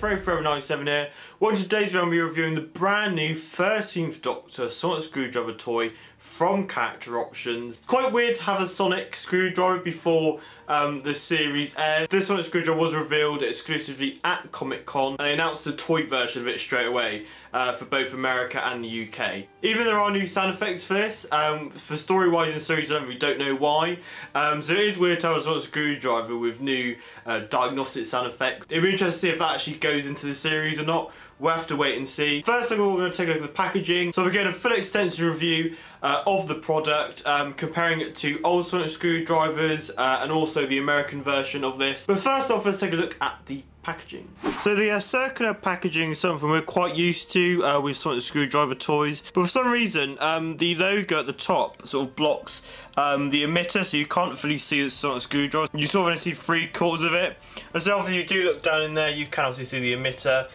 Forever97 here. Well, in today's video, I'm going to be reviewing the brand new 13th Doctor Sonic Screwdriver toy from Character Options. It's quite weird to have a Sonic screwdriver before the series aired. This Sonic screwdriver was revealed exclusively at Comic-Con, and they announced a toy version of it straight away for both America and the UK. Even there are new sound effects for this. For story-wise in series 11, we don't know why. So it is weird to have a Sonic screwdriver with new diagnostic sound effects. It'd be interesting to see if that actually goes into the series or not. We'll have to wait and see. First of all, we're going to take a look at the packaging. So we're getting a full extensive review of the product, comparing it to old Sonic screwdrivers and also the American version of this. But first off, let's take a look at the packaging. So the circular packaging is something we're quite used to with Sonic screwdriver toys, but for some reason the logo at the top sort of blocks the emitter, so you can't fully see the Sonic screwdriver. You sort of only see 3/4 of it, and so obviously if you do look down in there, you can obviously see the emitter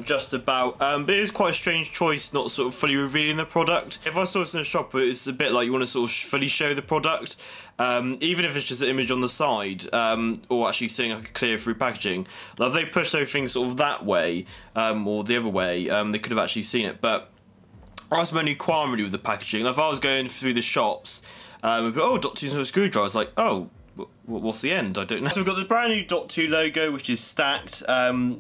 just about, but it is quite a strange choice not sort of fully revealing the product. If I saw this in a shop, it's a bit like you want to sort of fully show the product, even if it's just an image on the side, or actually seeing like a clear through packaging. Like if they push those things sort of that way, or the other way, they could have actually seen it. But that's my only qualm really with the packaging. Like if I was going through the shops, oh, Dot 2 screwdriver, I was like, oh, what's the end? I don't know. So we've got the brand new Dot 2 logo, which is stacked,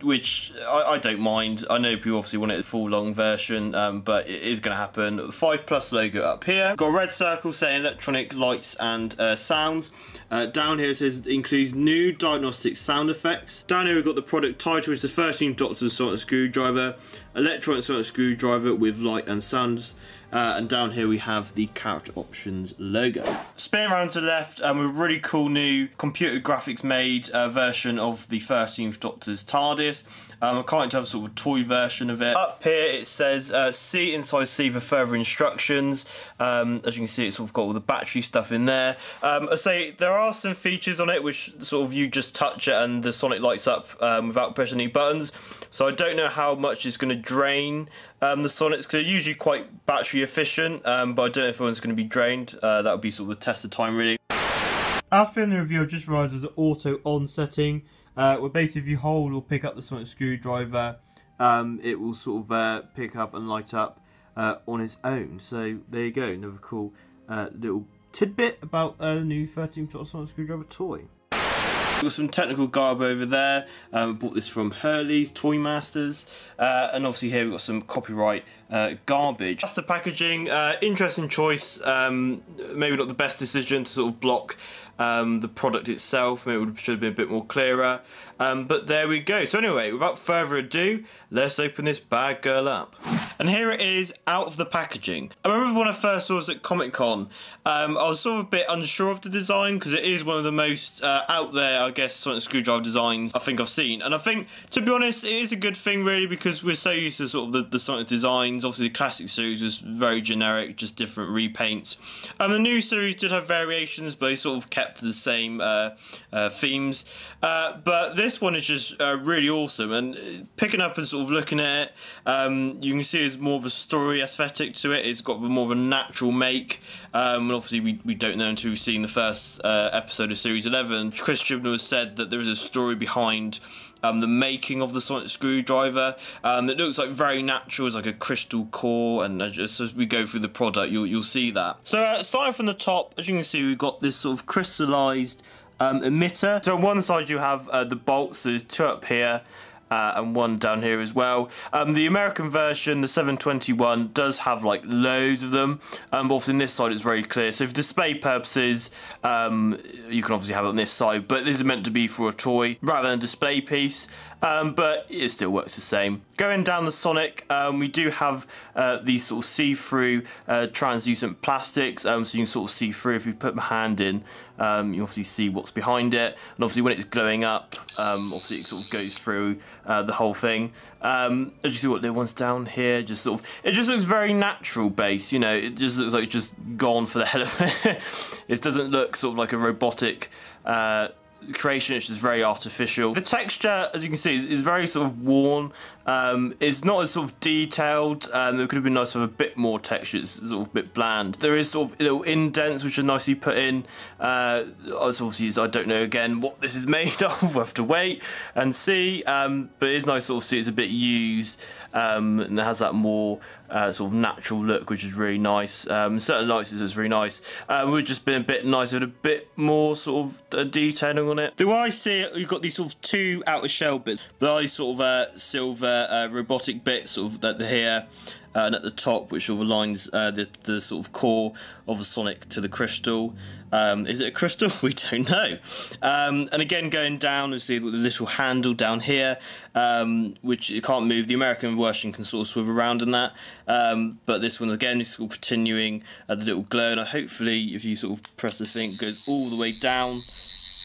which I don't mind. I know people obviously want it a full long version, but it is going to happen. The 5+ logo up here. Got a red circle saying electronic lights and sounds. Down here it says it includes new diagnostic sound effects. Down here we've got the product title, which is the 13th Doctor Sonic Screwdriver, electronic Sonic Screwdriver with light and sounds. And down here we have the Character Options logo. Spin around to the left, with a really cool new computer graphics made version of the 13th Doctor's TARDIS. I can't have sort of a toy version of it. Up here it says see inside C for further instructions. As you can see, it's sort of got all the battery stuff in there. I say there are some features on it which sort of you just touch it and the Sonic lights up without pressing any buttons. So I don't know how much it's going to drain the Sonics, because they're usually quite battery efficient, but I don't know if one's going to be drained. That would be sort of the test of time really. After in the review, I just realised there's an auto on setting, where basically if you hold or pick up the Sonic screwdriver, it will sort of pick up and light up on its own. So there you go, another cool little tidbit about the new 13th Doctor Sonic screwdriver toy. We've got some technical garb over there. Bought this from Hurley's Toy Masters, and obviously here we've got some copyright garbage. That's the packaging. Interesting choice. Maybe not the best decision to sort of block the product itself. Maybe it should have been a bit more clearer. But there we go. So anyway, without further ado, let's open this bad girl up. And here it is out of the packaging. I remember when I first saw this at Comic-Con, I was sort of a bit unsure of the design, because it is one of the most out there, I guess, Sonic screwdriver designs I think I've seen. And I think, to be honest, it is a good thing really, because we're so used to sort of the Sonic designs. Obviously the classic series was very generic, just different repaints. And the new series did have variations, but they sort of kept the same themes. But this one is just really awesome, and picking up and sort of looking at it, you can see there's more of a story aesthetic to it. It's got more of a natural make, and obviously we don't know until we've seen the first episode of Series 11. Chris Chibnall has said that there is a story behind the making of the Sonic screwdriver. It looks like very natural. It's like a crystal core, and as we go through the product, you'll see that. So starting from the top, as you can see, we've got this sort of crystallized emitter. So on one side you have the bolts. So there's two up here, and one down here as well. The American version, the 721, does have like loads of them, but obviously on this side it's very clear. So for display purposes, you can obviously have it on this side, but this is meant to be for a toy rather than a display piece. But it still works the same. Going down the Sonic, we do have these sort of see-through translucent plastics, so you can sort of see through. If you put my hand in, you obviously see what's behind it, and obviously when it's glowing up, obviously it sort of goes through the whole thing. As you see what little ones down here, just sort of, it just looks very natural based, you know, it just looks like it's just gone for the hell of it. It doesn't look sort of like a robotic creation, it's just very artificial. The texture, as you can see, is very sort of worn. It's not as sort of detailed. There could have been nice to have a bit more texture. It's sort of a bit bland. There is sort of little indents which are nicely put in. Obviously, I don't know again what this is made of. We'll have to wait and see. But it's nice to sort of see it's a bit used. And it has that more sort of natural look, which is really nice. Certain lights is really nice. We've just been a bit nicer with a bit more sort of detailing on it. The way I see it, you've got these sort of two outer shell bits. There are these sort of silver robotic bits sort of at the here and at the top, which sort of aligns the sort of core of the Sonic to the crystal. Is it a crystal? We don't know. And again, going down, you see the little handle down here, which you can't move. The American version can sort of swivel around in that. But this one, again, is sort of continuing the little glow. And hopefully, if you sort of press the thing, it goes all the way down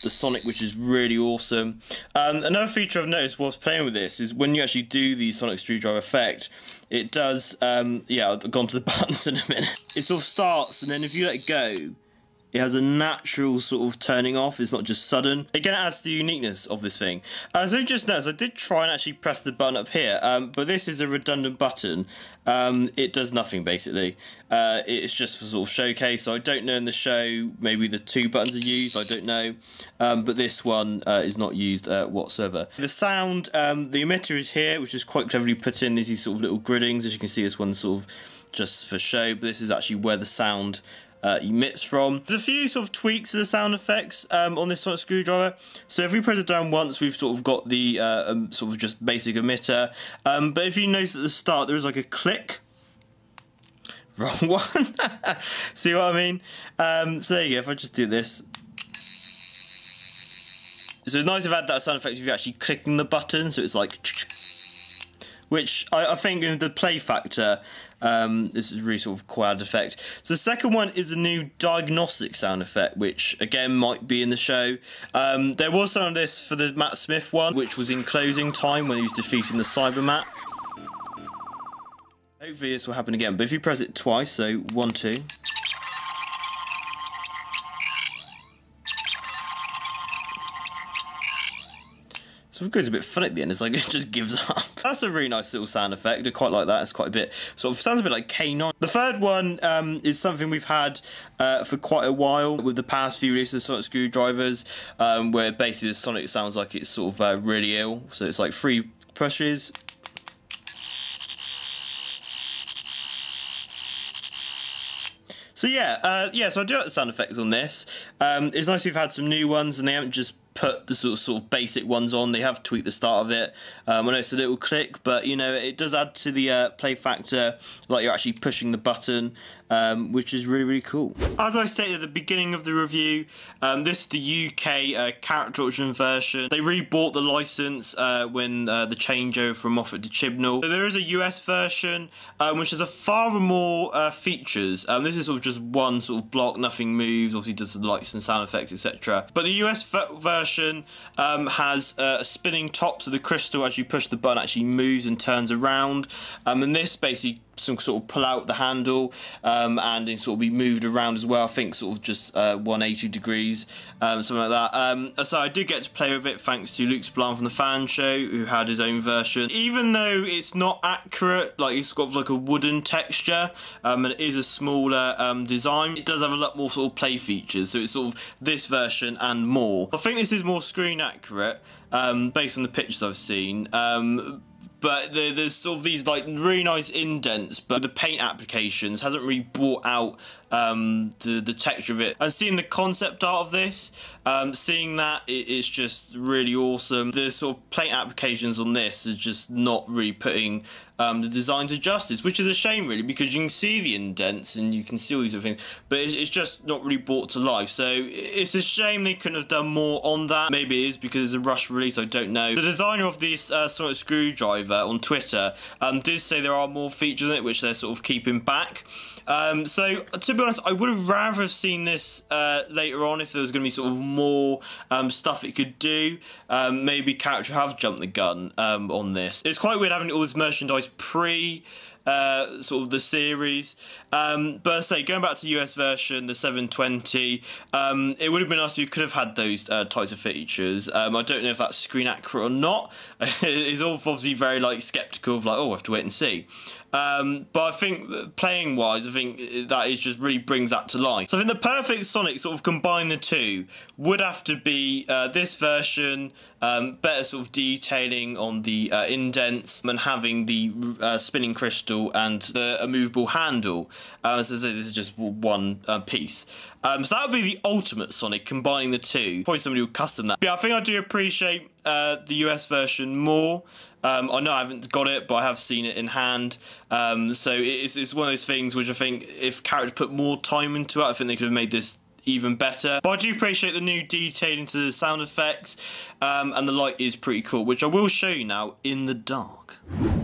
the Sonic, which is really awesome. Another feature I've noticed whilst playing with this is when you actually do the Sonic Screwdriver effect, it does, yeah, I'll go on to the buttons in a minute. It sort of starts, and then if you let it go, it has a natural sort of turning off. It's not just sudden. Again, it adds to the uniqueness of this thing. So you just noticed, I did try and actually press the button up here, but this is a redundant button. It does nothing, basically. It's just for sort of showcase. So I don't know in the show, maybe the two buttons are used, I don't know. But this one is not used whatsoever. The sound, the emitter is here, which is quite cleverly put in. These sort of little griddings. As you can see, this one's sort of just for show, but this is actually where the sound emits from. There's a few sort of tweaks to the sound effects on this Sonic Screwdriver. So if we press it down once, we've sort of got the sort of just basic emitter. But if you notice at the start, there is like a click. Wrong one. See what I mean? So there you go. If I just do this. So it's nice to add that sound effect if you're actually clicking the button. So it's like, which I think in the play factor, this is really sort of quite effect. So the second one is a new diagnostic sound effect, which again might be in the show. There was some of this for the Matt Smith one, which was in closing time when he was defeating the Cybermat. Hopefully this will happen again, but if you press it twice, so 1, 2. So it goes a bit fun at the end, it's like it just gives up. That's a really nice little sound effect, I quite like that, it's quite a bit, sort of sounds a bit like K9. The third one is something we've had for quite a while with the past few releases of Sonic Screwdrivers, where basically the Sonic sounds like it's sort of really ill, so it's like 3 pushes. So yeah, so I do like the sound effects on this. It's nice we've had some new ones and they haven't just put the sort of basic ones on. They have tweaked the start of it. I know it's a little click, but you know, it does add to the play factor, like you're actually pushing the button, which is really, really cool. As I stated at the beginning of the review, this is the UK character option version. They rebought the license when the changeover from Moffat to Chibnall. So there is a US version, which has a far more features. This is sort of just one sort of block, nothing moves, obviously does the lights and sound effects, etc. But the US version has a spinning top, so the crystal as you push the button actually moves and turns around, and this basically some sort of pull out the handle and it sort of be moved around as well. I think sort of just 180 degrees, something like that. So I did get to play with it thanks to Luke Spillane from the Fan Show, who had his own version. Even though it's not accurate, like it's got like a wooden texture and it is a smaller design, it does have a lot more sort of play features, so it's sort of this version and more. I think this is more screen accurate based on the pictures I've seen. But there's sort of these like really nice indents, but the paint applications hasn't really brought out the texture of it. And seeing the concept art of this, seeing that, it's just really awesome. The sort of paint applications on this are just not really putting the design to justice, which is a shame really, because you can see the indents and you can see all these other things, but it's just not really brought to life. So it's a shame they couldn't have done more on that. Maybe it is because it's a rush release, I don't know. The designer of this Sonic Screwdriver on Twitter did say there are more features in it which they're sort of keeping back. So to be honest, I would have rather have seen this later on if there was going to be sort of more stuff it could do. Maybe character have jumped the gun on this. It's quite weird having all this merchandise pre sort of the series. But I say, going back to the US version, the 720, it would have been nice if you could have had those types of features. I don't know if that's screen accurate or not. It's all obviously very like skeptical of like, oh, we'll have to wait and see. But I think playing wise, I think that is just really brings that to life. So I think the perfect Sonic sort of combine the two would have to be this version, better sort of detailing on the indents and having the spinning crystal and the immovable handle. So this is just one piece. So that would be the ultimate Sonic, combining the two. Probably somebody would custom that. But yeah, I think I do appreciate the US version more. I know I haven't got it, but I have seen it in hand. So it's one of those things which I think if characters put more time into it, I think they could have made this even better. But I do appreciate the new detailing to the sound effects, and the light is pretty cool, which I will show you now in the dark.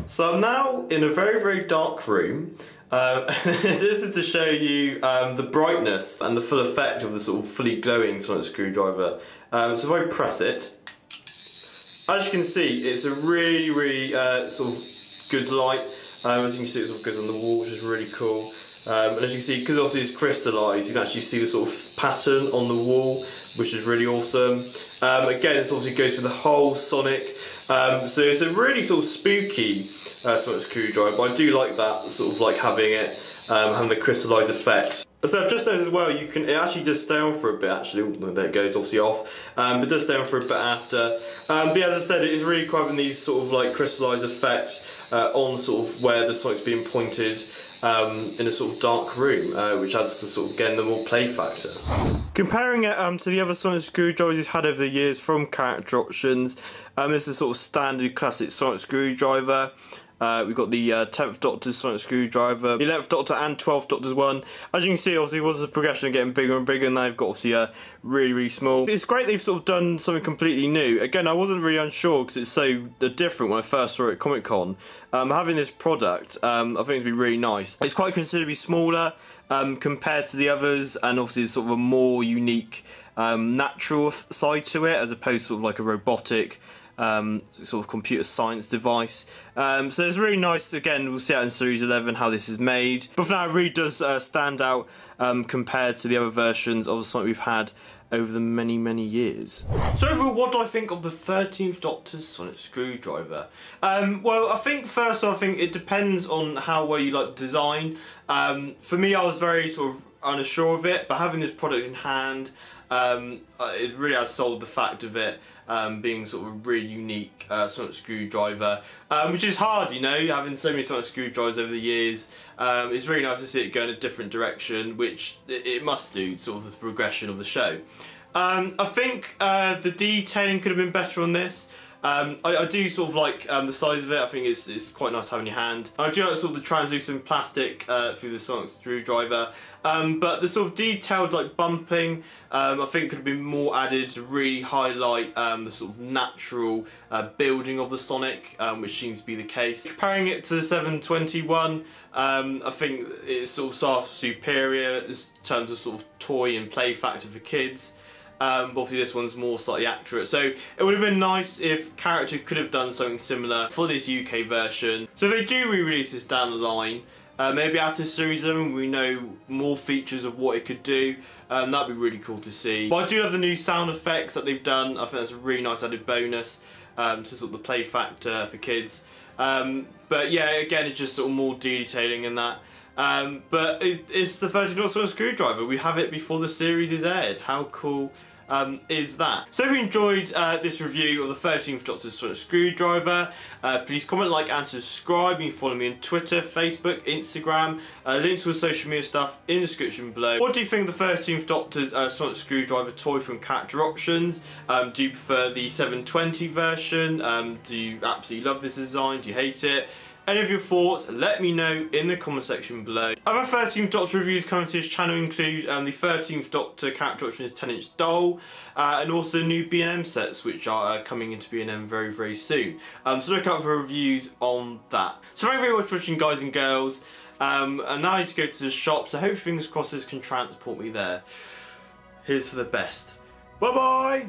So I'm now in a very, very dark room. This is to show you the brightness and the full effect of the sort of fully glowing Sonic screwdriver. So if I press it, as you can see, it's a really, really sort of good light. As you can see, it sort of goes on the wall, which is really cool. And as you can see, because obviously it's crystallised, you can actually see the sort of pattern on the wall, which is really awesome. Again, it obviously goes through the whole Sonic. So it's a really sort of spooky Sonic screwdriver, but I do like that, sort of like having it, having the crystallised effect. So I've just noticed as well, it actually does stay on for a bit actually. Oh, there it goes, obviously off. But it does stay on for a bit after. But yeah, as I said, it is really quite having these sort of like crystallised effect on sort of where the Sonic's being pointed in a sort of dark room, which adds to sort of getting the more play factor. Comparing it to the other Sonic screwdrivers he's had over the years from character options, this is sort of standard classic Sonic screwdriver. We've got the 10th Doctor's Sonic screwdriver, the 11th Doctor and 12th Doctor's one. As you can see, obviously, it was a progression of getting bigger and bigger, and they've got obviously really, really small. It's great they've sort of done something completely new. Again, I wasn't really unsure because it's so different when I first saw it at Comic Con. Having this product, I think it'd be really nice. It's quite considerably smaller compared to the others, and obviously it's sort of a more unique, natural side to it, as opposed to sort of like a robotic sort of computer science device. So it's really nice. Again, we'll see out in Series 11 how this is made. But for now, it really does stand out compared to the other versions of the Sonic we've had over the many, many years. So overall, what do I think of the 13th Doctor's Sonic screwdriver? Well, I think first off, I think it depends on how well you like the design. For me, I was very sort of unsure of it, but having this product in hand, it really has sold the fact of it being sort of a really unique Sonic screwdriver, which is hard, you know, having so many Sonic screwdrivers over the years. It's really nice to see it go in a different direction, which it must do, sort of the progression of the show. I think the detailing could have been better on this. I do sort of like the size of it. I think it's quite nice having in your hand. I do like sort of the translucent plastic through the Sonic screwdriver, but the sort of detailed like bumping, I think could have been more added to really highlight the sort of natural building of the Sonic, which seems to be the case. Comparing it to the 721, I think it's sort of far superior in terms of sort of toy and play factor for kids. But obviously this one's more slightly accurate. So it would have been nice if character could have done something similar for this UK version. So if they do re-release this down the line, maybe after Series 11 we know more features of what it could do. That'd be really cool to see. But I do love the new sound effects that they've done. I think that's a really nice added bonus to sort of the play factor for kids. But yeah, again, it's just sort of more detailing in that. But it's the 13th Doctor screwdriver. We have it before the series is aired. How cool is that? So if you enjoyed this review of the 13th Doctor's Sonic screwdriver, please comment, like and subscribe. You can follow me on Twitter, Facebook, Instagram, links to the social media stuff in the description below. What do you think of the 13th Doctor's Sonic screwdriver toy from Character Options? Do you prefer the 720 version? Do you absolutely love this design? Do you hate it? Any of your thoughts, let me know in the comment section below. Other 13th Doctor reviews coming to this channel include the 13th Doctor Character Options 10-inch doll, and also new B&M sets, which are coming into B&M very, very soon. So look out for reviews on that. So thank you very much for watching, guys and girls. And now I need to go to the shop, so hopefully fingers crossed this can transport me there. Here's for the best. Bye bye!